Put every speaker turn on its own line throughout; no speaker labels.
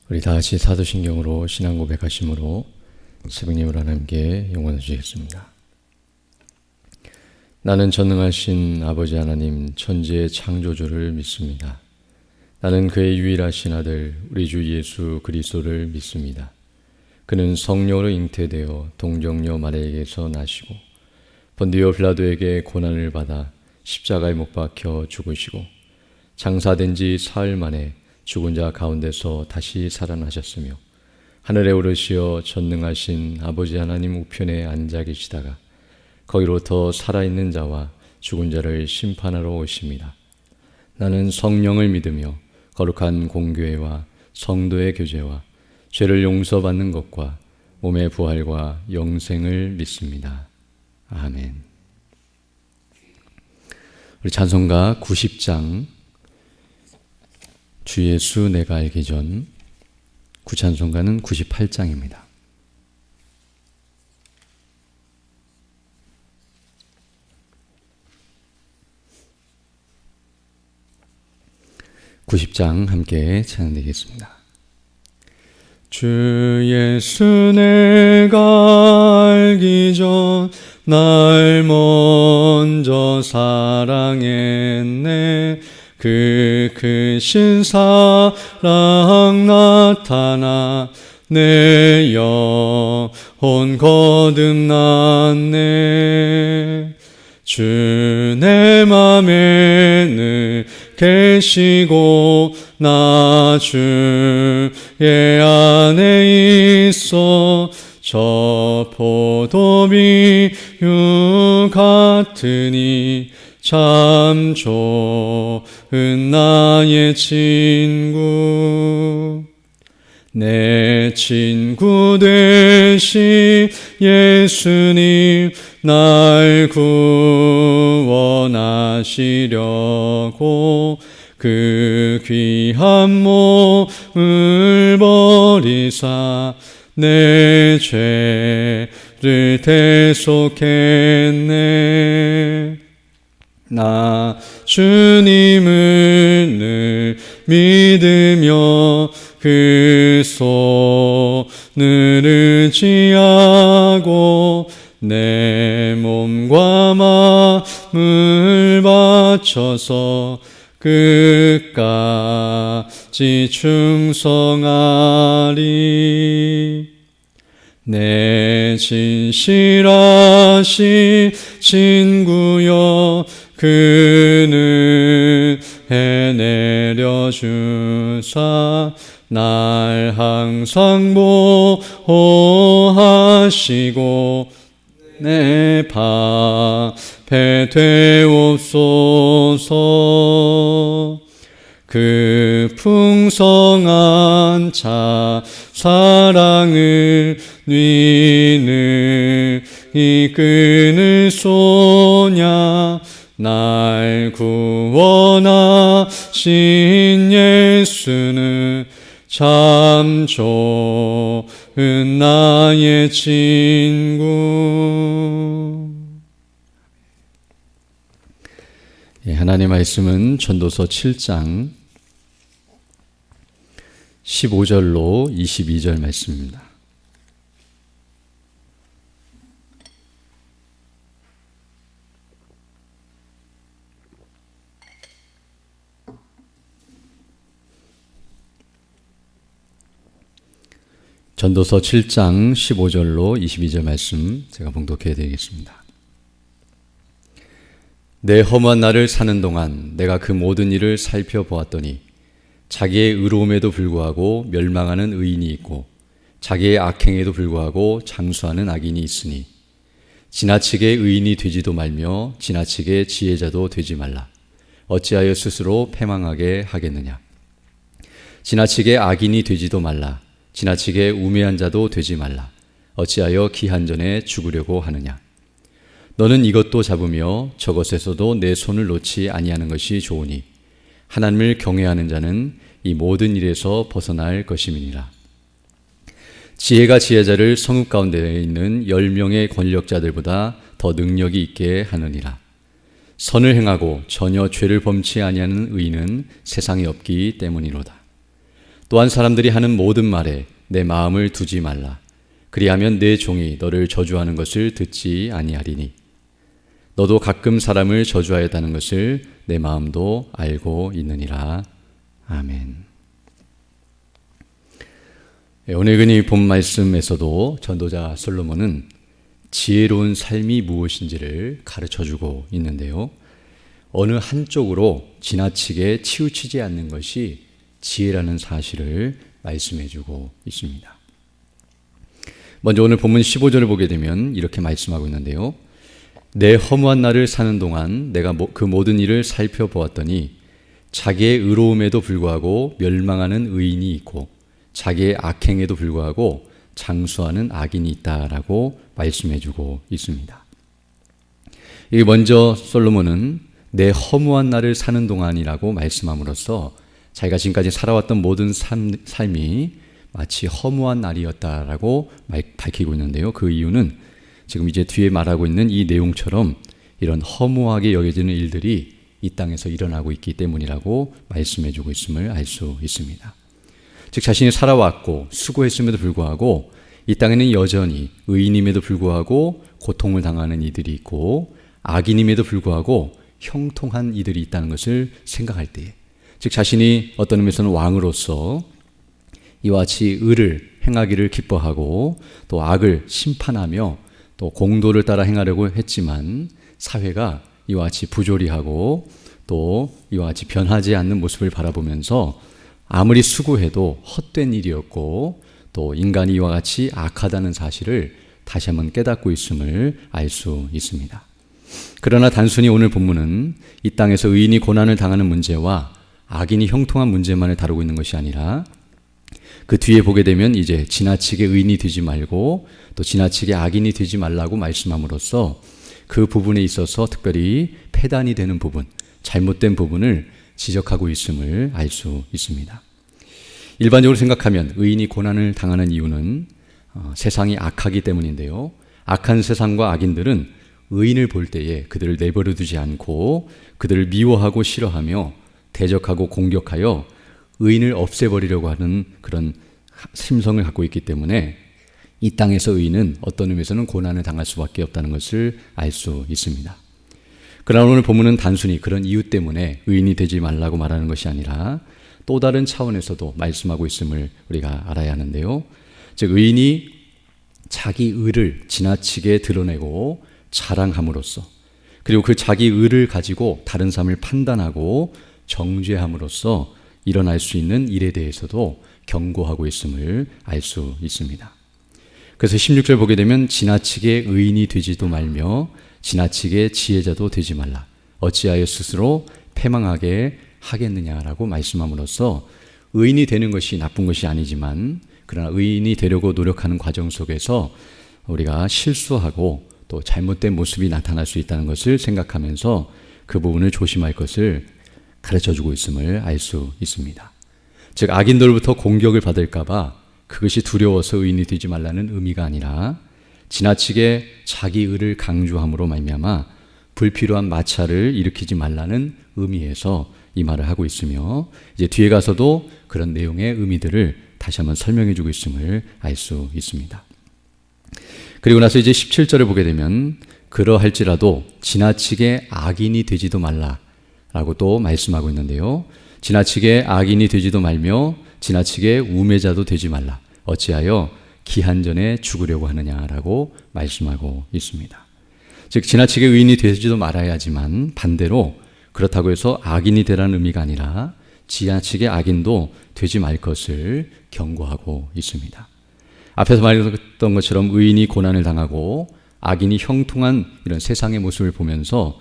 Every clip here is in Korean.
우리 다 같이 사도신경으로 신앙 고백하심으로 새벽예물 하나님께 영광을 드리겠습니다. 나는 전능하신 아버지 하나님 천지의 창조주를 믿습니다. 나는 그의 유일하신 아들 우리 주 예수 그리스도를 믿습니다. 그는 성령으로 잉태되어 동정녀 마리아에게서 나시고 본디오 빌라도에게 고난을 받아 십자가에 못 박혀 죽으시고 장사된 지 사흘 만에 죽은 자 가운데서 다시 살아나셨으며 하늘에 오르시어 전능하신 아버지 하나님 우편에 앉아 계시다가 거기로부터 살아있는 자와 죽은 자를 심판하러 오십니다. 나는 성령을 믿으며 거룩한 공교회와 성도의 교제와 죄를 용서받는 것과 몸의 부활과 영생을 믿습니다. 아멘. 우리 찬송가 90장 주 예수 내가 알기 전 구찬송가는 98장입니다. (90장) 함께 찬양드리겠습니다. 주 예수 내가 알기 전 날 먼저 사랑했네. 그 크신 사랑 나타나 내 영혼 거듭났네. 주 내 맘에 늘 계시고 나 주의 안에 있어 저 포도비유 같으니 참 좋은 나의 친구. 내 친구 되신 예수님 날 구원하시려고 그 귀한 몸을 버리사 내 죄를 대속했네. 나 주님을 늘 믿으며 그 손을 의지하고 내 몸과 마음을 바쳐서 끝까지 충성하리. 내 진실하신 친구여 그는 해내려 주사 날 항상 보호하시고 내 방패 되옵소서. 그 풍성한 자 사랑을 위는 이끈을 쏘냐. 날 구원하신 예수는 참 좋은 나의 친구. 하나님의 말씀은 전도서 7장 15절로 22절 말씀입니다. 전도서 7장 15절로 22절 말씀 제가 봉독해 드리겠습니다. 내 험한 날을 사는 동안 내가 그 모든 일을 살펴보았더니 자기의 의로움에도 불구하고 멸망하는 의인이 있고 자기의 악행에도 불구하고 장수하는 악인이 있으니 지나치게 의인이 되지도 말며 지나치게 지혜자도 되지 말라. 어찌하여 스스로 패망하게 하겠느냐. 지나치게 악인이 되지도 말라. 지나치게 우매한 자도 되지 말라. 어찌하여 기한전에 죽으려고 하느냐. 너는 이것도 잡으며 저것에서도 내 손을 놓지 아니하는 것이 좋으니 하나님을 경외하는 자는 이 모든 일에서 벗어날 것임이니라. 지혜가 지혜자를 성읍 가운데 있는 10명의 권력자들보다 더 능력이 있게 하느니라. 선을 행하고 전혀 죄를 범치 아니하는 의인은 세상에 없기 때문이로다. 또한 사람들이 하는 모든 말에 내 마음을 두지 말라. 그리하면 내 종이 너를 저주하는 것을 듣지 아니하리니 너도 가끔 사람을 저주하였다는 것을 내 마음도 알고 있느니라. 아멘. 오늘 근이 본 말씀에서도 전도자 솔로몬은 지혜로운 삶이 무엇인지를 가르쳐주고 있는데요. 어느 한쪽으로 지나치게 치우치지 않는 것이 지혜라는 사실을 말씀해주고 있습니다. 먼저 오늘 본문 15절을 보게 되면 이렇게 말씀하고 있는데요. 내 허무한 날을 사는 동안 내가 그 모든 일을 살펴보았더니 자기의 의로움에도 불구하고 멸망하는 의인이 있고 자기의 악행에도 불구하고 장수하는 악인이 있다라고 말씀해주고 있습니다. 이게 먼저 솔로몬은 내 허무한 날을 사는 동안이라고 말씀함으로써 자기가 지금까지 살아왔던 모든 삶이 마치 허무한 날이었다라고 밝히고 있는데요. 그 이유는 지금 이제 뒤에 말하고 있는 이 내용처럼 이런 허무하게 여겨지는 일들이 이 땅에서 일어나고 있기 때문이라고 말씀해주고 있음을 알 수 있습니다. 즉 자신이 살아왔고 수고했음에도 불구하고 이 땅에는 여전히 의인임에도 불구하고 고통을 당하는 이들이 있고 악인임에도 불구하고 형통한 이들이 있다는 것을 생각할 때에, 즉 자신이 어떤 의미에서는 왕으로서 이와 같이 의를 행하기를 기뻐하고 또 악을 심판하며 또 공도를 따라 행하려고 했지만 사회가 이와 같이 부조리하고 또 이와 같이 변하지 않는 모습을 바라보면서 아무리 수고해도 헛된 일이었고 또 인간이 이와 같이 악하다는 사실을 다시 한번 깨닫고 있음을 알 수 있습니다. 그러나 단순히 오늘 본문은 이 땅에서 의인이 고난을 당하는 문제와 악인이 형통한 문제만을 다루고 있는 것이 아니라 그 뒤에 보게 되면 이제 지나치게 의인이 되지 말고 또 지나치게 악인이 되지 말라고 말씀함으로써 그 부분에 있어서 특별히 폐단이 되는 부분, 잘못된 부분을 지적하고 있음을 알 수 있습니다. 일반적으로 생각하면 의인이 고난을 당하는 이유는 세상이 악하기 때문인데요. 악한 세상과 악인들은 의인을 볼 때에 그들을 내버려 두지 않고 그들을 미워하고 싫어하며 대적하고 공격하여 의인을 없애버리려고 하는 그런 심성을 갖고 있기 때문에 이 땅에서 의인은 어떤 의미에서는 고난을 당할 수밖에 없다는 것을 알 수 있습니다. 그러나 오늘 본문은 단순히 그런 이유 때문에 의인이 되지 말라고 말하는 것이 아니라 또 다른 차원에서도 말씀하고 있음을 우리가 알아야 하는데요. 즉 의인이 자기 의를 지나치게 드러내고 자랑함으로써 그리고 그 자기 의를 가지고 다른 사람을 판단하고 정죄함으로써 일어날 수 있는 일에 대해서도 경고하고 있음을 알 수 있습니다. 그래서 16절 보게 되면 지나치게 의인이 되지도 말며 지나치게 지혜자도 되지 말라. 어찌하여 스스로 패망하게 하겠느냐라고 말씀함으로써 의인이 되는 것이 나쁜 것이 아니지만 그러나 의인이 되려고 노력하는 과정 속에서 우리가 실수하고 또 잘못된 모습이 나타날 수 있다는 것을 생각하면서 그 부분을 조심할 것을 가르쳐주고 있음을 알 수 있습니다. 즉 악인들로부터 공격을 받을까 봐 그것이 두려워서 의인이 되지 말라는 의미가 아니라 지나치게 자기 의를 강조함으로 말미암아 불필요한 마찰을 일으키지 말라는 의미에서 이 말을 하고 있으며 이제 뒤에 가서도 그런 내용의 의미들을 다시 한번 설명해 주고 있음을 알 수 있습니다. 그리고 나서 이제 17절을 보게 되면 그러할지라도 지나치게 악인이 되지도 말라라고 또 말씀하고 있는데요. 지나치게 악인이 되지도 말며 지나치게 우매자도 되지 말라. 어찌하여 기한 전에 죽으려고 하느냐라고 말씀하고 있습니다. 즉 지나치게 의인이 되지도 말아야 하지만 반대로 그렇다고 해서 악인이 되라는 의미가 아니라 지나치게 악인도 되지 말 것을 경고하고 있습니다. 앞에서 말했던 것처럼 의인이 고난을 당하고 악인이 형통한 이런 세상의 모습을 보면서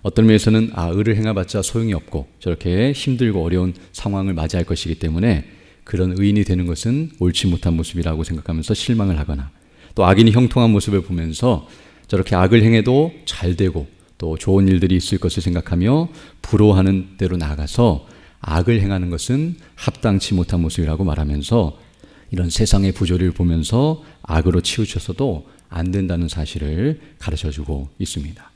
어떤 면에서는 의를 행해봤자 소용이 없고 저렇게 힘들고 어려운 상황을 맞이할 것이기 때문에 그런 의인이 되는 것은 옳지 못한 모습이라고 생각하면서 실망을 하거나 또 악인이 형통한 모습을 보면서 저렇게 악을 행해도 잘 되고 또 좋은 일들이 있을 것을 생각하며 부러워하는 대로 나아가서 악을 행하는 것은 합당치 못한 모습이라고 말하면서 이런 세상의 부조리를 보면서 악으로 치우쳐서도 안 된다는 사실을 가르쳐주고 있습니다.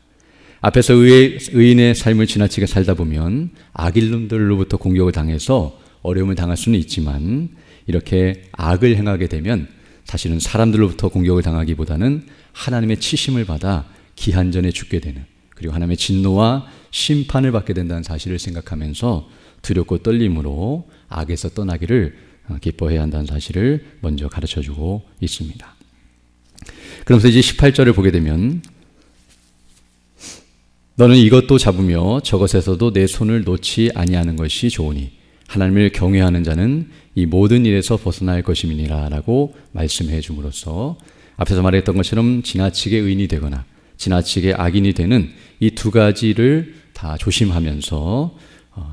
앞에서 의인의 삶을 지나치게 살다 보면 악인들로부터 공격을 당해서 어려움을 당할 수는 있지만 이렇게 악을 행하게 되면 사실은 사람들로부터 공격을 당하기보다는 하나님의 치심을 받아 기한전에 죽게 되는, 그리고 하나님의 진노와 심판을 받게 된다는 사실을 생각하면서 두렵고 떨림으로 악에서 떠나기를 기뻐해야 한다는 사실을 먼저 가르쳐주고 있습니다. 그러면서 이제 18절을 보게 되면 너는 이것도 잡으며 저것에서도 내 손을 놓지 아니하는 것이 좋으니 하나님을 경외하는 자는 이 모든 일에서 벗어날 것임이니라 라고 말씀해 줌으로써 앞에서 말했던 것처럼 지나치게 의인이 되거나 지나치게 악인이 되는 이 두 가지를 다 조심하면서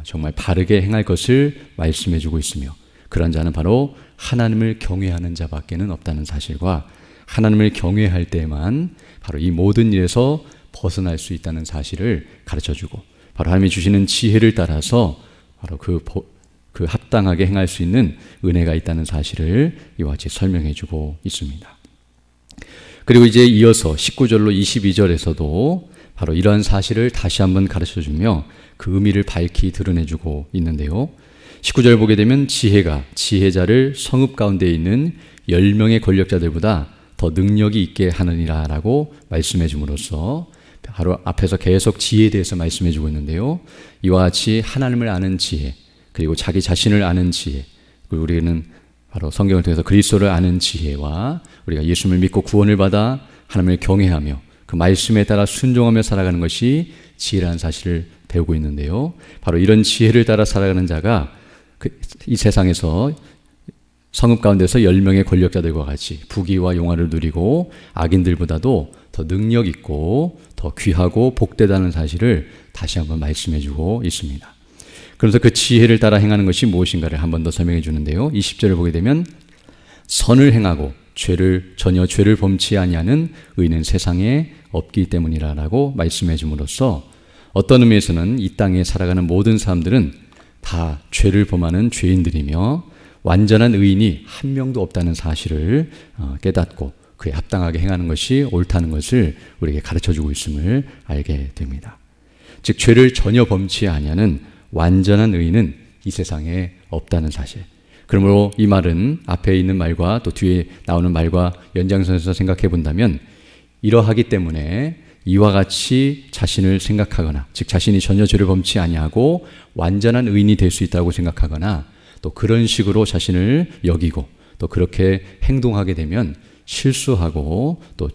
정말 바르게 행할 것을 말씀해 주고 있으며, 그런 자는 바로 하나님을 경외하는 자밖에는 없다는 사실과 하나님을 경외할 때만 바로 이 모든 일에서 벗어날 수 있다는 사실을 가르쳐주고, 바로 하나님이 주시는 지혜를 따라서 바로 그 합당하게 행할 수 있는 은혜가 있다는 사실을 이와 같이 설명해주고 있습니다. 그리고 이제 이어서 19절로 22절에서도 바로 이러한 사실을 다시 한번 가르쳐주며 그 의미를 밝히 드러내주고 있는데요. 19절 보게 되면 지혜가 지혜자를 성읍 가운데 있는 10명의 권력자들보다 더 능력이 있게 하느니라 라고 말씀해 줌으로써 바로 앞에서 계속 지혜에 대해서 말씀해 주고 있는데요. 이와 같이 하나님을 아는 지혜, 그리고 자기 자신을 아는 지혜, 그리고 우리는 바로 성경을 통해서 그리스도를 아는 지혜와 우리가 예수님을 믿고 구원을 받아 하나님을 경외하며 그 말씀에 따라 순종하며 살아가는 것이 지혜라는 사실을 배우고 있는데요. 바로 이런 지혜를 따라 살아가는 자가 이 세상에서 성읍 가운데서 10명의 권력자들과 같이 부귀와 영화를 누리고 악인들보다도 더 능력 있고 더 귀하고 복되다는 사실을 다시 한번 말씀해 주고 있습니다. 그래서 그 지혜를 따라 행하는 것이 무엇인가를 한 번 더 설명해 주는데요. 20절을 보게 되면 선을 행하고 전혀 죄를 범치 아니하는 의인은 세상에 없기 때문이라라고 말씀해 줌으로써 어떤 의미에서는 이 땅에 살아가는 모든 사람들은 다 죄를 범하는 죄인들이며 완전한 의인이 한 명도 없다는 사실을 깨닫고 그에 합당하게 행하는 것이 옳다는 것을 우리에게 가르쳐주고 있음을 알게 됩니다. 즉 죄를 전혀 범치 아니하는 완전한 의인은 이 세상에 없다는 사실. 그러므로 이 말은 앞에 있는 말과 또 뒤에 나오는 말과 연장선에서 생각해 본다면 이러하기 때문에 이와 같이 자신을 생각하거나, 즉 자신이 전혀 죄를 범치 아니하고 완전한 의인이 될 수 있다고 생각하거나 또 그런 식으로 자신을 여기고 또 그렇게 행동하게 되면 실수하고 또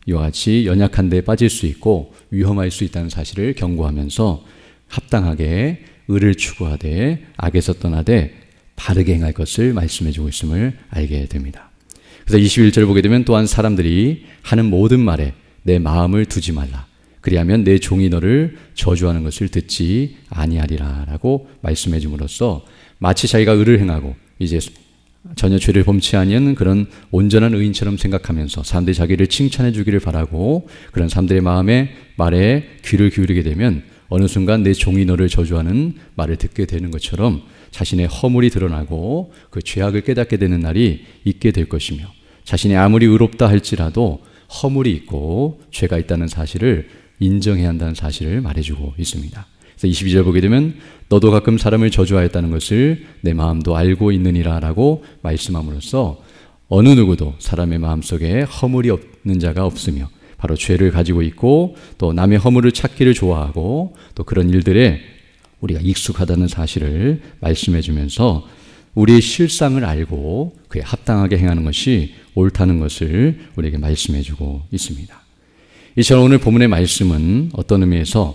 이와 같이 연약한 데 빠질 수 있고 위험할 수 있다는 사실을 경고하면서 합당하게 의를 추구하되 악에서 떠나되 바르게 행할 것을 말씀해 주고 있음을 알게 됩니다. 그래서 21절 보게 되면 또한 사람들이 하는 모든 말에 내 마음을 두지 말라. 그리하면 내 종이 너를 저주하는 것을 듣지 아니하리라 라고 말씀해 줌으로써 마치 자기가 의를 행하고 이제 전혀 죄를 범치 아니한 그런 온전한 의인처럼 생각하면서 사람들이 자기를 칭찬해 주기를 바라고 그런 사람들의 말에 귀를 기울이게 되면 어느 순간 내 종이 너를 저주하는 말을 듣게 되는 것처럼 자신의 허물이 드러나고 그 죄악을 깨닫게 되는 날이 있게 될 것이며, 자신이 아무리 의롭다 할지라도 허물이 있고 죄가 있다는 사실을 인정해야 한다는 사실을 말해주고 있습니다. 그래서 22절 보게 되면 너도 가끔 사람을 저주하였다는 것을 내 마음도 알고 있느니라 라고 말씀함으로써 어느 누구도 사람의 마음속에 허물이 없는 자가 없으며 바로 죄를 가지고 있고 또 남의 허물을 찾기를 좋아하고 또 그런 일들에 우리가 익숙하다는 사실을 말씀해 주면서 우리의 실상을 알고 그에 합당하게 행하는 것이 옳다는 것을 우리에게 말씀해 주고 있습니다. 이처럼 오늘 본문의 말씀은 어떤 의미에서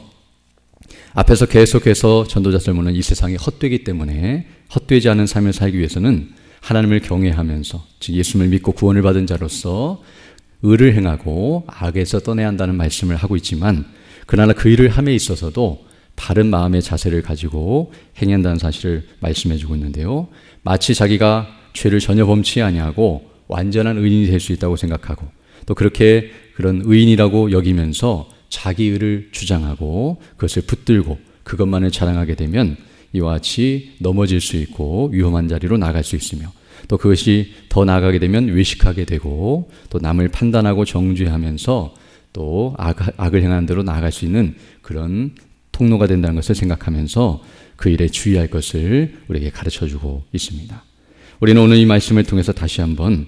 앞에서 계속해서 전도자 설문은 이 세상이 헛되기 때문에 헛되지 않은 삶을 살기 위해서는 하나님을 경외하면서 즉 예수님을 믿고 구원을 받은 자로서 의를 행하고 악에서 떠내야 한다는 말씀을 하고 있지만, 그러나 그 일을 함에 있어서도 바른 마음의 자세를 가지고 행해야 한다는 사실을 말씀해 주고 있는데요. 마치 자기가 죄를 전혀 범치 아니하고 완전한 의인이 될 수 있다고 생각하고 또 그렇게 그런 의인이라고 여기면서 자기 의를 주장하고 그것을 붙들고 그것만을 자랑하게 되면 이와 같이 넘어질 수 있고 위험한 자리로 나갈 수 있으며 또 그것이 더 나아가게 되면 외식하게 되고 또 남을 판단하고 정죄하면서 또 악을 행하는 대로 나아갈 수 있는 그런 통로가 된다는 것을 생각하면서 그 일에 주의할 것을 우리에게 가르쳐주고 있습니다. 우리는 오늘 이 말씀을 통해서 다시 한번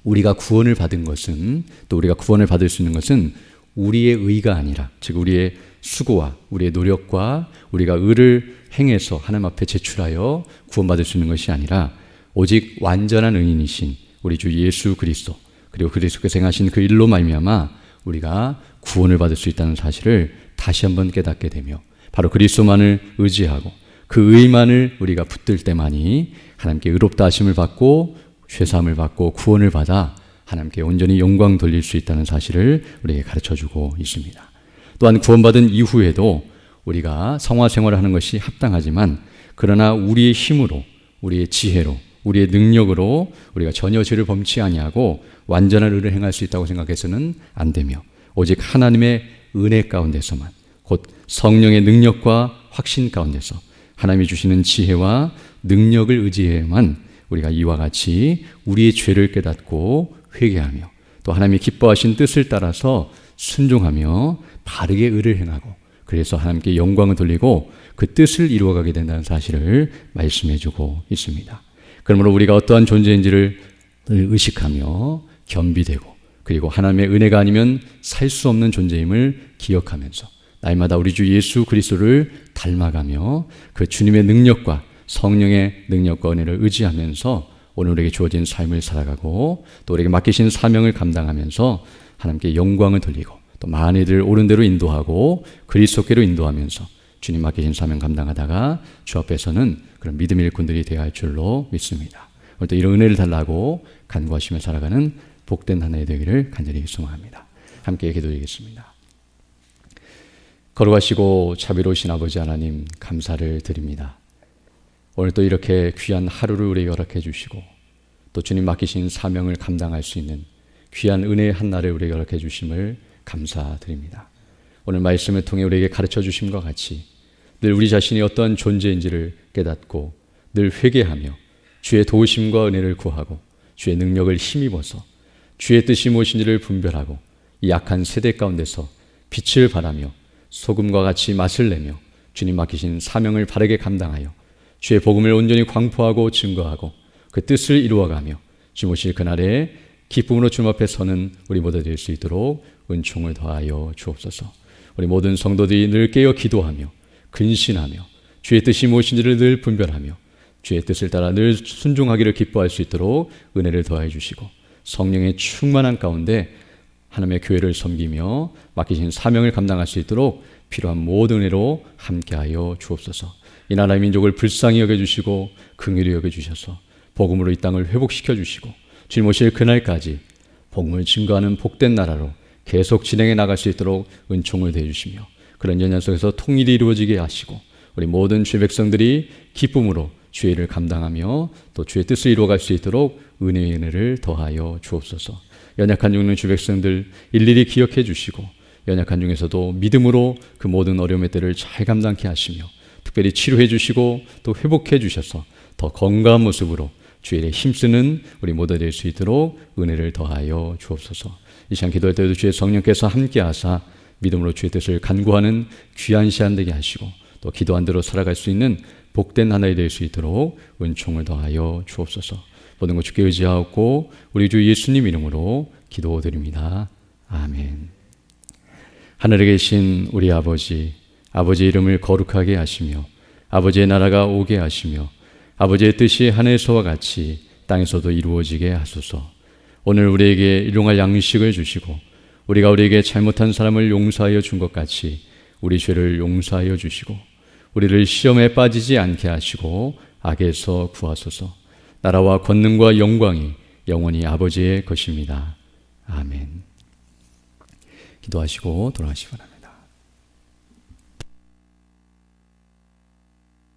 우리가 구원을 받은 것은, 또 우리가 구원을 받을 수 있는 것은 우리의 의가 아니라, 즉 우리의 수고와 우리의 노력과 우리가 의를 행해서 하나님 앞에 제출하여 구원받을 수 있는 것이 아니라 오직 완전한 의인이신 우리 주 예수 그리스도, 그리고 그리스도께서 행하신 그 일로 말미암아 우리가 구원을 받을 수 있다는 사실을 다시 한번 깨닫게 되며, 바로 그리스도만을 의지하고 그 의만을 우리가 붙들 때만이 하나님께 의롭다 하심을 받고 죄사함을 받고 구원을 받아 하나님께 온전히 영광 돌릴 수 있다는 사실을 우리에게 가르쳐주고 있습니다. 또한 구원받은 이후에도 우리가 성화 생활을 하는 것이 합당하지만, 그러나 우리의 힘으로, 우리의 지혜로, 우리의 능력으로 우리가 전혀 죄를 범치 아니하고 완전한 의를 행할 수 있다고 생각해서는 안 되며, 오직 하나님의 은혜 가운데서만, 곧 성령의 능력과 확신 가운데서 하나님이 주시는 지혜와 능력을 의지해야만 우리가 이와 같이 우리의 죄를 깨닫고 회개하며 또 하나님이 기뻐하신 뜻을 따라서 순종하며 바르게 의를 행하고, 그래서 하나님께 영광을 돌리고 그 뜻을 이루어가게 된다는 사실을 말씀해주고 있습니다. 그러므로 우리가 어떠한 존재인지를 의식하며 겸비되고, 그리고 하나님의 은혜가 아니면 살 수 없는 존재임을 기억하면서 날마다 우리 주 예수 그리스도를 닮아가며 그 주님의 능력과 성령의 능력과 은혜를 의지하면서 오늘 우리에게 주어진 삶을 살아가고 또 우리에게 맡기신 사명을 감당하면서 하나님께 영광을 돌리고 또 많은 이들을 옳은 대로 인도하고 그리스도께로 인도하면서 주님 맡기신 사명 감당하다가 주 앞에서는 그런 믿음의 일꾼들이 되어야 할 줄로 믿습니다. 오늘 또 이런 은혜를 달라고 간구하시며 살아가는 복된 한 해 되기를 간절히 소망합니다. 함께 기도드리겠습니다. 거룩하시고 자비로우신 아버지 하나님, 감사를 드립니다. 오늘 또 이렇게 귀한 하루를 우리에게 허락해 주시고 또 주님 맡기신 사명을 감당할 수 있는 귀한 은혜의 한 날을 우리에게 허락해 주심을 감사드립니다. 오늘 말씀을 통해 우리에게 가르쳐 주심과 같이 늘 우리 자신이 어떠한 존재인지를 깨닫고 늘 회개하며 주의 도우심과 은혜를 구하고 주의 능력을 힘입어서 주의 뜻이 무엇인지를 분별하고 이 약한 세대 가운데서 빛을 발하며 소금과 같이 맛을 내며 주님 맡기신 사명을 바르게 감당하여 주의 복음을 온전히 광포하고 증거하고 그 뜻을 이루어가며 주 모실 그날에 기쁨으로 주님 앞에 서는 우리 모두 될 수 있도록 은총을 더하여 주옵소서. 우리 모든 성도들이 늘 깨어 기도하며 근신하며 주의 뜻이 무엇인지를 늘 분별하며 주의 뜻을 따라 늘 순종하기를 기뻐할 수 있도록 은혜를 더하여 주시고 성령의 충만한 가운데 하나님의 교회를 섬기며 맡기신 사명을 감당할 수 있도록 필요한 모든 은혜로 함께하여 주옵소서. 이 나라의 민족을 불쌍히 여겨주시고 긍휼히 여겨주셔서 복음으로 이 땅을 회복시켜 주시고 주님 오실 그날까지 복음을 증거하는 복된 나라로 계속 진행해 나갈 수 있도록 은총을 대주시며 그런 연연 속에서 통일이 이루어지게 하시고 우리 모든 주의 백성들이 기쁨으로 주의 일을 감당하며 또 주의 뜻을 이루어갈 수 있도록 은혜의 은혜를 더하여 주옵소서. 연약한 중에 있는 주의 백성들 일일이 기억해 주시고 연약한 중에서도 믿음으로 그 모든 어려움의 때를 잘 감당케 하시며 특별히 치료해 주시고 또 회복해 주셔서 더 건강한 모습으로 주의 일에 힘쓰는 우리 모두 될 수 있도록 은혜를 더하여 주옵소서. 이 시간 기도할 때도 주의 성령께서 함께하사 믿음으로 주의 뜻을 간구하는 귀한 시간 되게 하시고 또 기도한 대로 살아갈 수 있는 복된 하나가 될 수 있도록 은총을 더하여 주옵소서. 모든 것 주께 의지하옵고 우리 주 예수님 이름으로 기도드립니다. 아멘. 하늘에 계신 우리 아버지, 아버지의 이름을 거룩하게 하시며 아버지의 나라가 오게 하시며 아버지의 뜻이 하늘에서와 같이 땅에서도 이루어지게 하소서. 오늘 우리에게 일용할 양식을 주시고 우리가 우리에게 잘못한 사람을 용서하여 준 것 같이 우리 죄를 용서하여 주시고 우리를 시험에 빠지지 않게 하시고 악에서 구하소서. 나라와 권능과 영광이 영원히 아버지의 것입니다. 아멘. 기도하시고 돌아가시기 바랍니다.